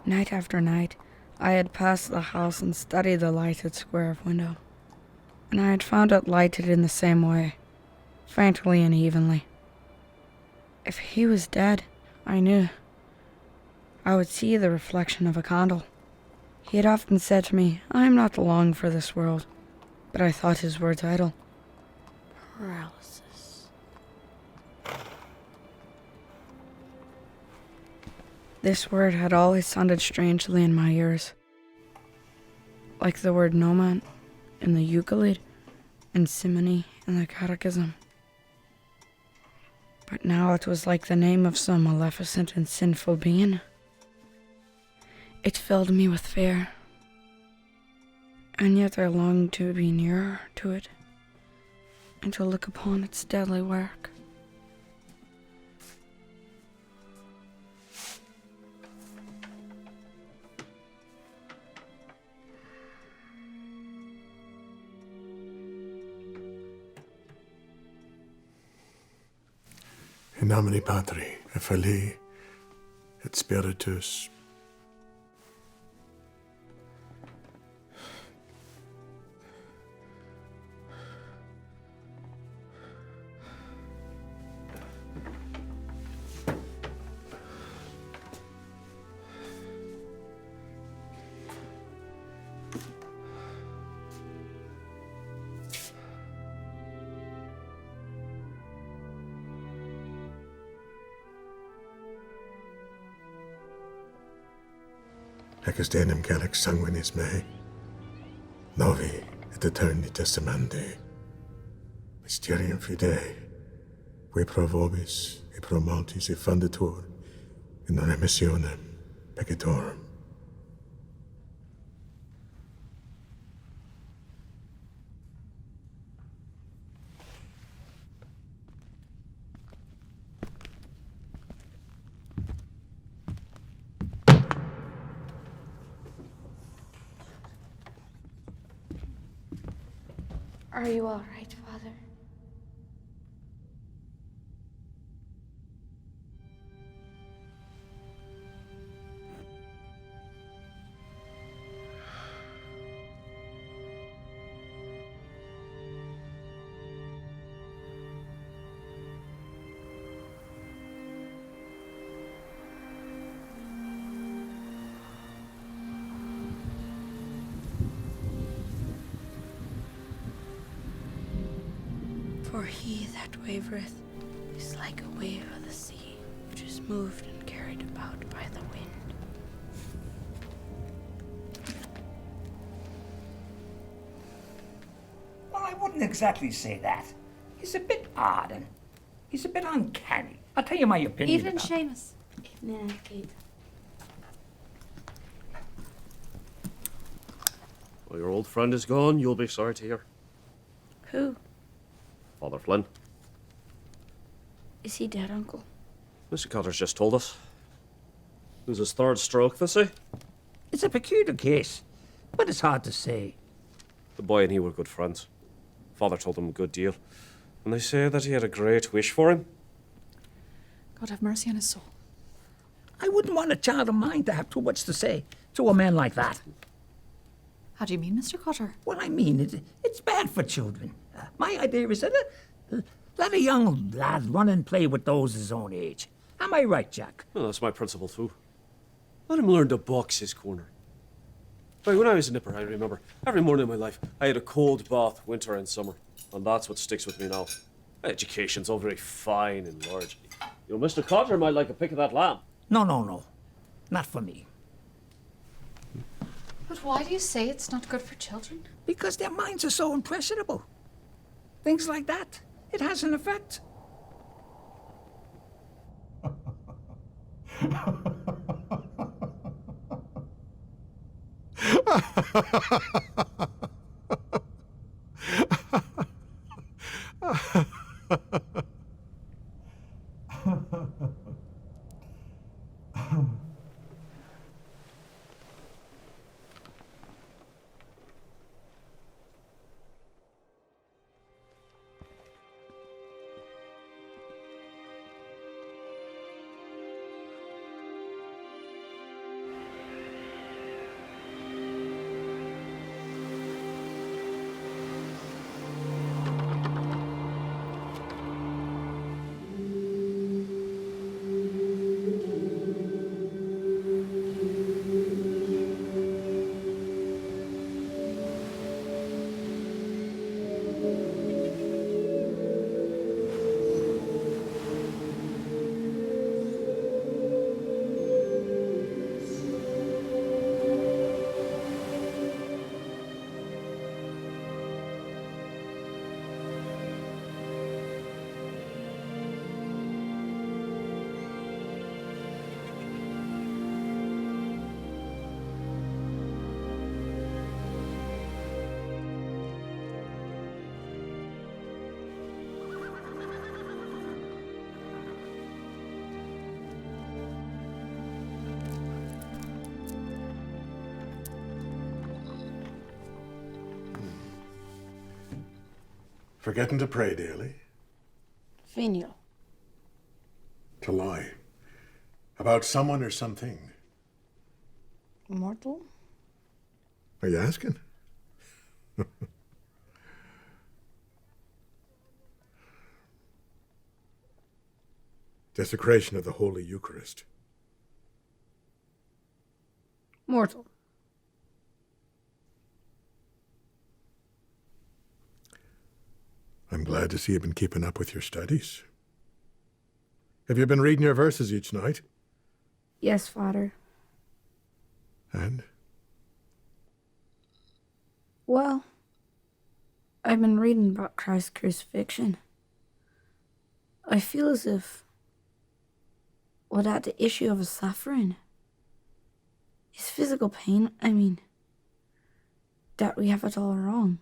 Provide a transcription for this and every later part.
Night after night, I had passed the house and studied the lighted square of window, and I had found it lighted in the same way, faintly and evenly. If he was dead, I knew I would see the reflection of a candle. He had often said to me, I am not long for this world, but I thought his words idle. Paralysis. This word had always sounded strangely in my ears, like the word gnomon in the Euclid and simony in the Catechism. But now it was like the name of some maleficent and sinful being. It filled me with fear, and yet I longed to be nearer to it and to look upon its deadly work. In nomine Patri, et Filii, et Spiritus. Ecus denem calix sanguinis mei, novi et aeterni testamenti, mysterium fidei, qui pro vobis et pro multis effunditur in remissionem peccatorum. Are you all right, Father? For he that wavereth is like a wave of the sea, which is moved and carried about by the wind. Well, I wouldn't exactly say that. He's a bit odd and he's a bit uncanny. I'll tell you my opinion. Evening, Seamus. Evening, Kate. Well, your old friend is gone, you'll be sorry to hear. Who? Father Flynn. Is he dead, Uncle? Mr. Cotter's just told us. It was his third stroke, they say. It's a peculiar case, but it's hard to say. The boy and he were good friends. Father told him a good deal. And they say that he had a great wish for him. God have mercy on his soul. I wouldn't want a child of mine to have too much to say to a man like that. How do you mean, Mr. Cotter? Well, I mean, it's bad for children. My idea is that let a young lad run and play with those his own age. Am I right, Jack? Well, that's my principle too. Let him learn to box his corner. Right, when I was a nipper, I remember every morning of my life, I had a cold bath, winter and summer. And that's what sticks with me now. Education's all very fine and large. You know, Mr. Cotter might like a pick of that lamb. No. Not for me. But why do you say it's not good for children? Because their minds are so impressionable. Things like that. It has an effect. Forgetting to pray daily? Venial. To lie. About someone or something? Mortal? Are you asking? Desecration of the Holy Eucharist. Mortal. I'm glad to see you've been keeping up with your studies. Have you been reading your verses each night? Yes, Father. And? Well, I've been reading about Christ's crucifixion. I feel as if, without the issue of his suffering, his physical pain, that we have it all wrong.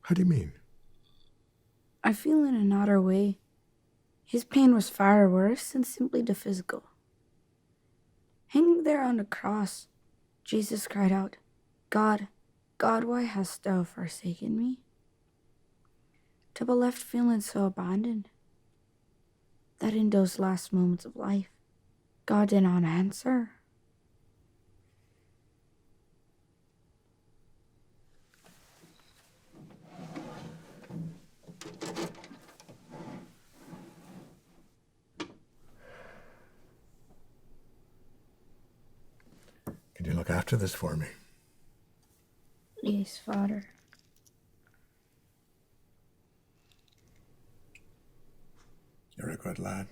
How do you mean? I feel in another way, his pain was far worse than simply the physical. Hanging there on the cross, Jesus cried out, God, God, why hast thou forsaken me? To be left feeling so abandoned that in those last moments of life, God did not answer. Can you look after this for me? Yes, Father. You're a good lad.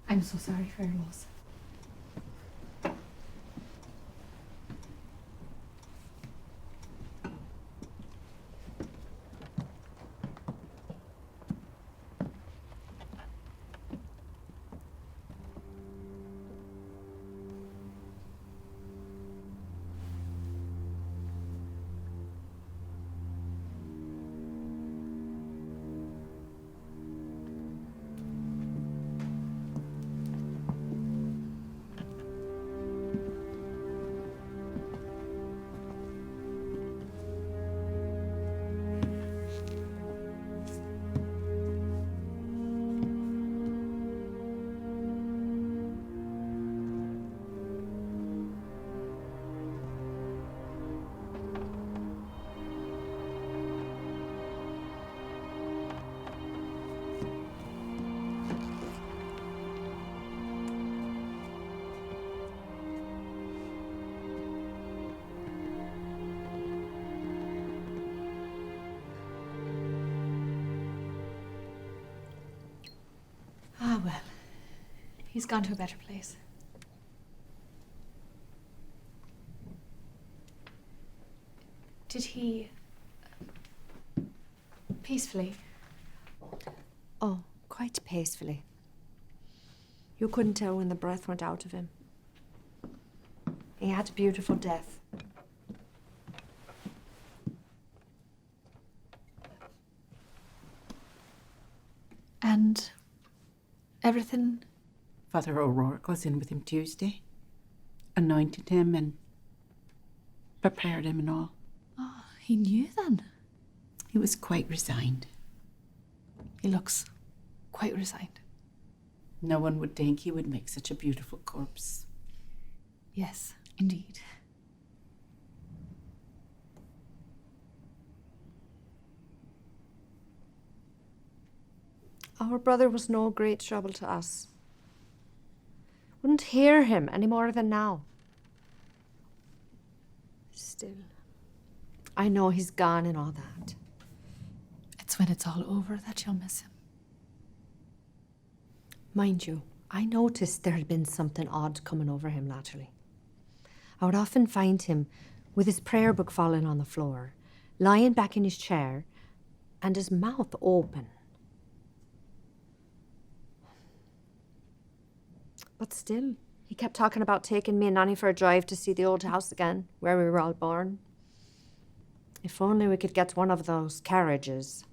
I'm so sorry for your loss. Ah, well. He's gone to a better place. Did he... peacefully? Oh, quite peacefully. You couldn't tell when the breath went out of him. He had a beautiful death. And everything... Father O'Rourke was in with him Tuesday, anointed him and prepared him and all. Oh, he knew then. He was quite resigned. He looks quite resigned. No one would think he would make such a beautiful corpse. Yes, indeed. Our brother was no great trouble to us. Wouldn't hear him any more than now. Still, I know he's gone and all that. It's when it's all over that you'll miss him. Mind you, I noticed there had been something odd coming over him latterly. I would often find him with his prayer book fallen on the floor, lying back in his chair, and his mouth open, But still, he kept talking about taking me and Nanny for a drive to see the old house again, where we were all born. If only we could get one of those carriages.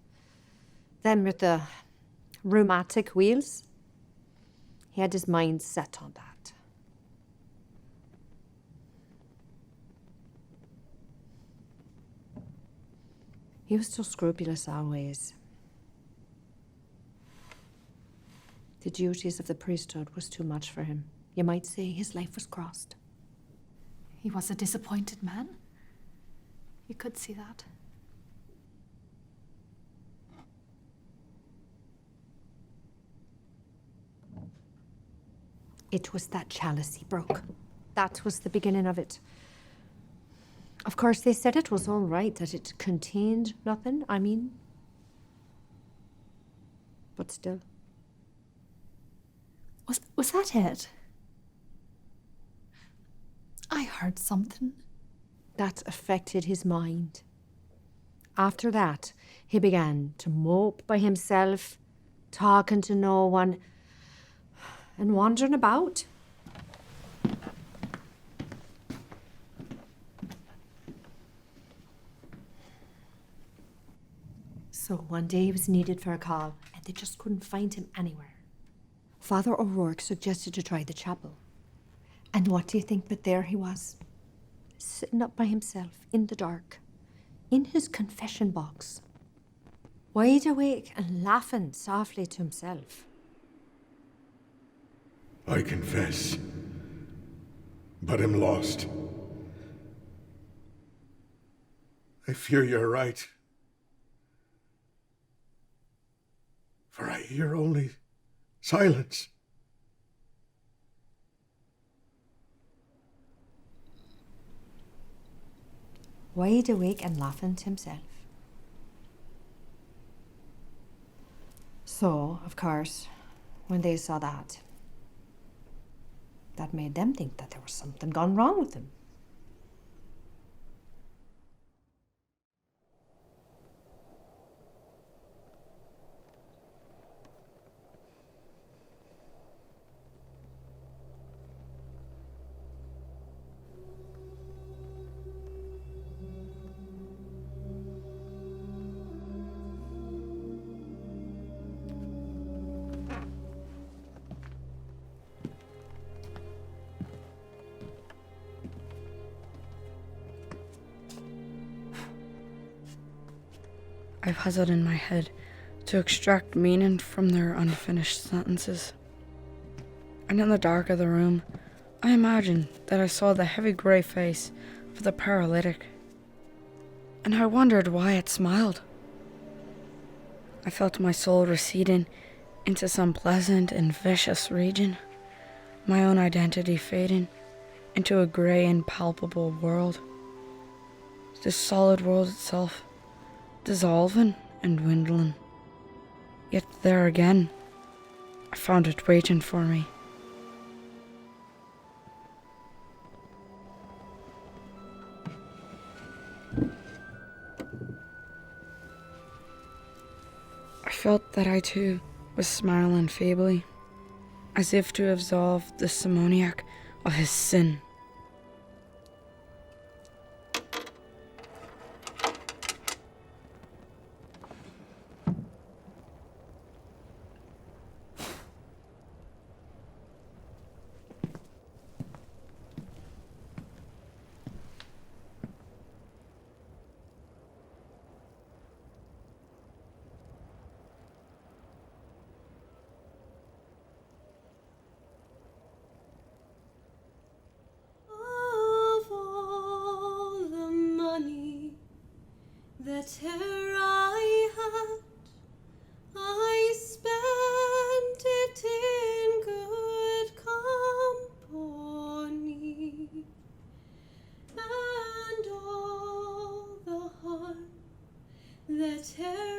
Them with the rheumatic wheels. He had his mind set on that. He was so scrupulous always. The duties of the priesthood was too much for him. You might say his life was crossed. He was a disappointed man. You could see that. It was that chalice he broke. That was the beginning of it. Of course, they said it was all right, that it contained nothing, but still. Was that it? I heard something. That affected his mind. After that, he began to mope by himself, talking to no one, and wandering about. So one day he was needed for a call, and they just couldn't find him anywhere. Father O'Rourke suggested to try the chapel. And what do you think? But there he was, sitting up by himself in the dark, in his confession box, wide awake and laughing softly to himself. I confess, but am lost. I fear you're right. For I hear only silence. Wide awake and laughing to himself. So, of course, when they saw that made them think that there was something gone wrong with him. I've had it in my head to extract meaning from their unfinished sentences. And in the dark of the room, I imagined that I saw the heavy grey face of the paralytic, and I wondered why it smiled. I felt my soul receding into some pleasant and vicious region, my own identity fading into a grey, impalpable world. This solid world itself dissolving and dwindling. Yet there again, I found it waiting for me. I felt that I too was smiling feebly, as if to absolve the simoniac of his sin. That e'er I had, I spent it in good company, and all the harm that e'er